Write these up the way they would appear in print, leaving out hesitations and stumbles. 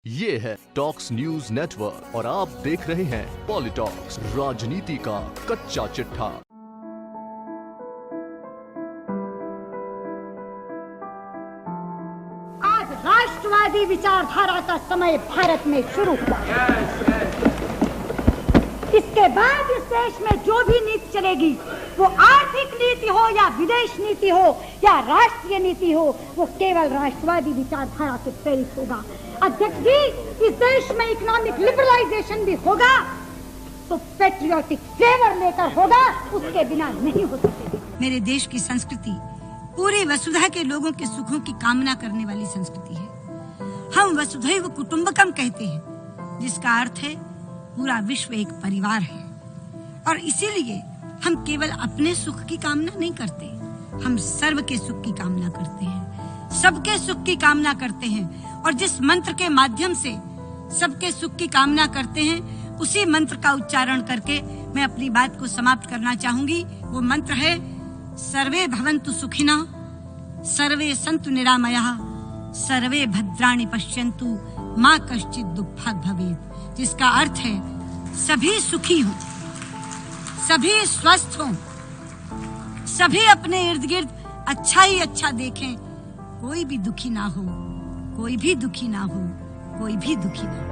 ये है talks news network और आप देख रहे हैं पॉलिटॉक्स, राजनीति का कच्चा चिट्ठा। आज राष्ट्रवादी विचारधारा का समय भारत में शुरू हुआ। इसके बाद इस देश में जो भी नीति चलेगी, वो आर्थिक नीति हो या विदेश नीति हो या राष्ट्रीय नीति हो, वो केवल राष्ट्रवादी विचारधारा से प्रेरित होगा। अध्यक्ष जी, इस देश में इकोनॉमिक लिबरलाइजेशन भी होगा तो पेट्रियोटिक फ्लेवर लेकर होगा, उसके बिना नहीं हो सकेगा। मेरे देश की संस्कृति पूरी वसुधा के लोगों के सुखों की कामना करने वाली संस्कृति है। हम वसुधैव कुटुंबकम कहते हैं, जिसका अर्थ है पूरा विश्व एक परिवार है। और इसीलिए हम केवल अपने सुख की कामना नहीं करते, हम सर्व के सुख की कामना करते हैं, सबके सुख की कामना करते हैं। और जिस मंत्र के माध्यम से सबके सुख की कामना करते हैं, उसी मंत्र का उच्चारण करके मैं अपनी बात को समाप्त करना चाहूंगी। वो मंत्र है सर्वे भवन्तु सुखिनः, सर्वे सन्तु निरामयाः, सर्वे भद्राणि पश्यन्तु, मा कश्चित् दुःखभाग् भवेत्। जिसका अर्थ है सभी सुखी हों, सभी स्वस्थ हों, सभी अपने इर्द गिर्द अच्छा ही अच्छा देखें, कोई भी दुखी ना हो, कोई भी दुखी ना हो, कोई भी दुखी ना हो।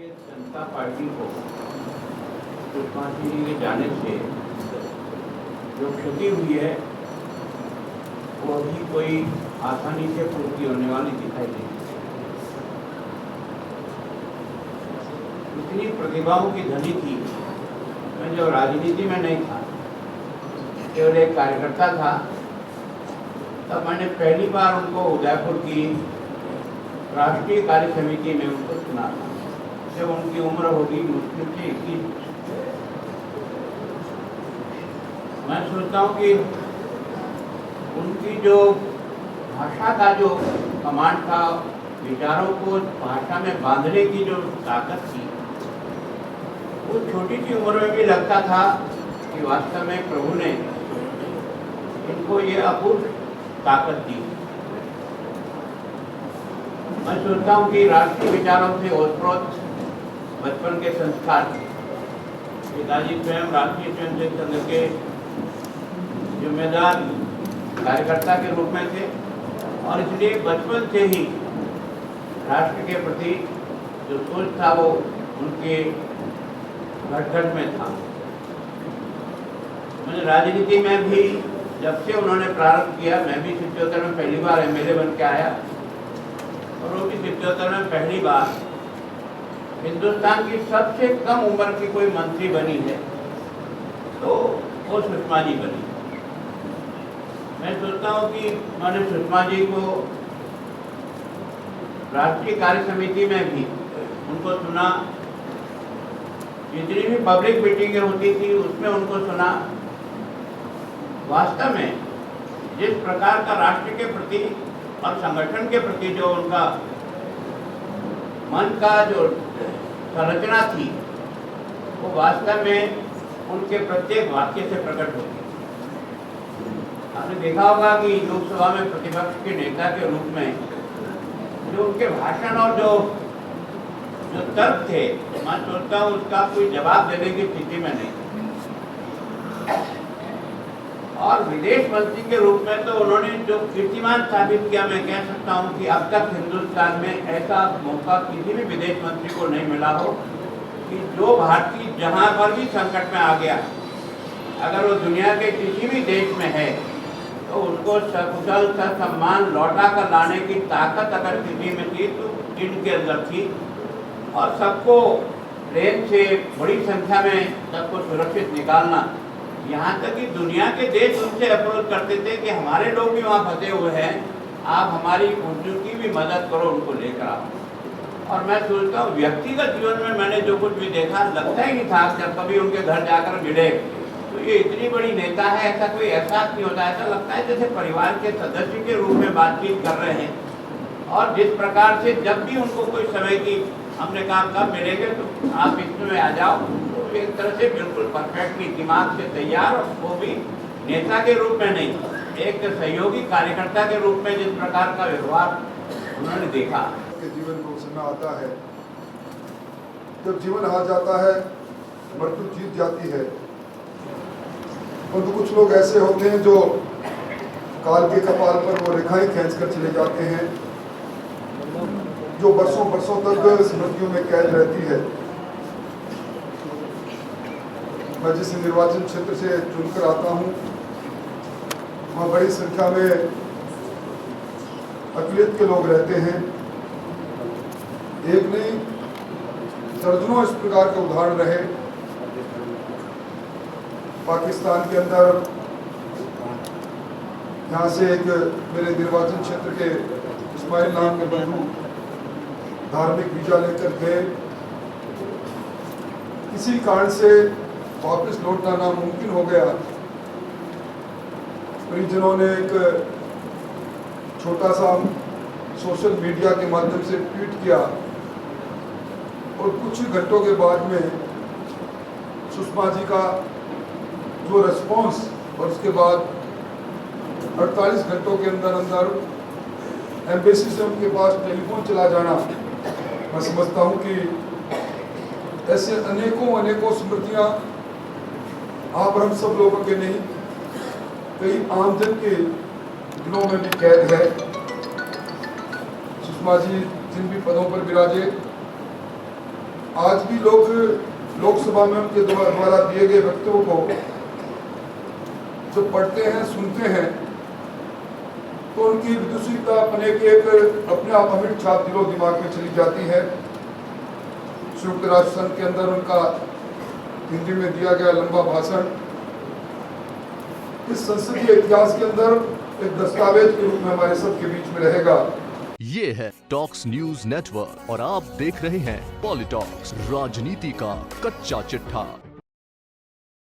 जनता पार्टी को सुषमा जी के जाने से जो क्षति हुई है वो अभी कोई आसानी से पूर्ति होने वाली दिखाई नहीं। इतनी प्रतिभाओं की धनी थी। मैं जब राजनीति में नहीं था, केवल एक कार्यकर्ता था, तब मैंने पहली बार उनको उदयपुर की राष्ट्रीय कार्य समिति में उनको सुना था। जब उनकी उम्र होगी मुश्किल से 21। मैं सोचता हूँ कि उनकी जो भाषा का जो कमांड था, विचारों को भाषा में बांधने की जो ताकत थी, वो छोटी सी उम्र में भी लगता था कि वास्तव में प्रभु ने इनको ये अपूर्व ताकत दी। मैं सोचता हूँ कि राष्ट्रीय विचारों से ओतप्रोत बचपन के संस्कार, पिताजी स्वयं राष्ट्रीय स्वयंसेवक संघ के जिम्मेदार कार्यकर्ता के रूप में थे और इसलिए बचपन से ही राष्ट्र के प्रति जो सोच था वो उनके घट में था। मैंने राजनीति में भी जब से उन्होंने प्रारंभ किया, मैं भी 77 में पहली बार एमएलए बन के आया और वो भी 77 में पहली बार हिंदुस्तान की सबसे कम उम्र की कोई मंत्री बनी है तो वो सुषमा जी बनी। मैं सोचता हूँ कि मैंने सुषमा जी को राष्ट्रीय कार्य समिति में भी उनको सुना, जितनी भी पब्लिक मीटिंगें होती थी उसमें उनको सुना। वास्तव में जिस प्रकार का राष्ट्र के प्रति और संगठन के प्रति जो उनका मन का जो संरचना थी, वो वास्तव में उनके प्रत्येक वाक्य से प्रकट होती। आपने देखा होगा कि लोकसभा में प्रतिपक्ष के नेता के रूप में जो उनके भाषण और जो जो तर्क थे, मैं सोचता हूँ उसका कोई जवाब देने की स्थिति में नहीं। और विदेश मंत्री के रूप में तो उन्होंने जो कीर्तिमान साबित किया, मैं कह सकता हूँ कि अब तक हिंदुस्तान में ऐसा मौका किसी भी विदेश मंत्री को नहीं मिला हो कि जो भारतीय जहाँ पर भी संकट में आ गया, अगर वो दुनिया के किसी भी देश में है तो उनको सकुशल सम्मान लौटा कर लाने की ताकत अगर किसी में थी तो इनके अंदर थी। और सबको ट्रेन से बड़ी संख्या में सबको सुरक्षित निकालना, यहाँ तक कि दुनिया के देश उनसे अप्रोच करते थे कि हमारे लोग भी वहाँ फंसे हुए हैं, आप हमारी उनकी भी मदद करो, उनको लेकर आओ। और मैं सोचता हूँ व्यक्तिगत जीवन में मैंने जो कुछ भी देखा, लगता ही नहीं था जब कभी उनके घर जाकर मिले तो ये इतनी बड़ी नेता है, ऐसा कोई एहसास नहीं होता। ऐसा लगता है जैसे परिवार के सदस्य के रूप में बातचीत कर रहे हैं। और जिस प्रकार से जब भी उनको कोई समय की हमने कहा कब मिलेंगे तो आप इसमें आ जाओ, तो एक तरह से बिल्कुल परफेक्टली दिमाग से तैयार, और वो भी नेता के रूप में नहीं, एक सहयोगी कार्यकर्ता के रूप में जिस प्रकार का व्यवहार उन्होंने देखा। जीवन को समय आता है जब जीवन हार जाता है, मृत्यु जीत जाती है। परंतु कुछ लोग ऐसे होते हैं जो काल के कपाल पर वो रेखाएं खींच कर चले जाते हैं, जो बरसों बरसों तक स्मृतियों में कैद रहती है। मैं जिस निर्वाचन क्षेत्र से चुनकर आता हूं, वहाँ बड़ी संख्या में अकलियत के लोग रहते हैं। एक नहीं, दर्जनों इस प्रकार के उदाहरण रहे। पाकिस्तान के अंदर यहाँ से एक मेरे निर्वाचन क्षेत्र के इस्माइल नाम के बंधु धार्मिक वीजा लेकर गए, किसी कारण से वापस लौटना नामुमकिन हो गया। परिजनों ने एक छोटा सा सोशल मीडिया के माध्यम से ट्वीट किया और कुछ घंटों के बाद में सुषमा जी का जो रिस्पॉन्स, और उसके बाद 48 घंटों के अंदर अंदर एम्बेसी से उनके पास टेलीफोन चला जाना, मैं समझता हूं कि ऐसे अनेकों अनेकों स्मृतियां आप और हम सब लोगों के नहीं, कई आमजन के दिलों में भी कैद है। सुषमा जी जिन भी पदों पर विराजे, आज भी लोग लोकसभा में उनके द्वारा दिए गए वक्तव्यों को जो पढ़ते हैं, सुनते हैं, तो उनकी विदुषीता अपने के एक अपने आप अमिट छाप दिलो दिमाग में चली जाती है। संयुक्त राष्ट्र संघ के अंदर उनका हिंदी में दिया गया लंबा भाषण इस संसदीय इतिहास के अंदर एक दस्तावेज के रूप में हमारे सबके बीच में रहेगा। ये है टॉक्स न्यूज नेटवर्क और आप देख रहे हैं पॉलिटॉक्स, राजनीति का कच्चा चिट्ठा।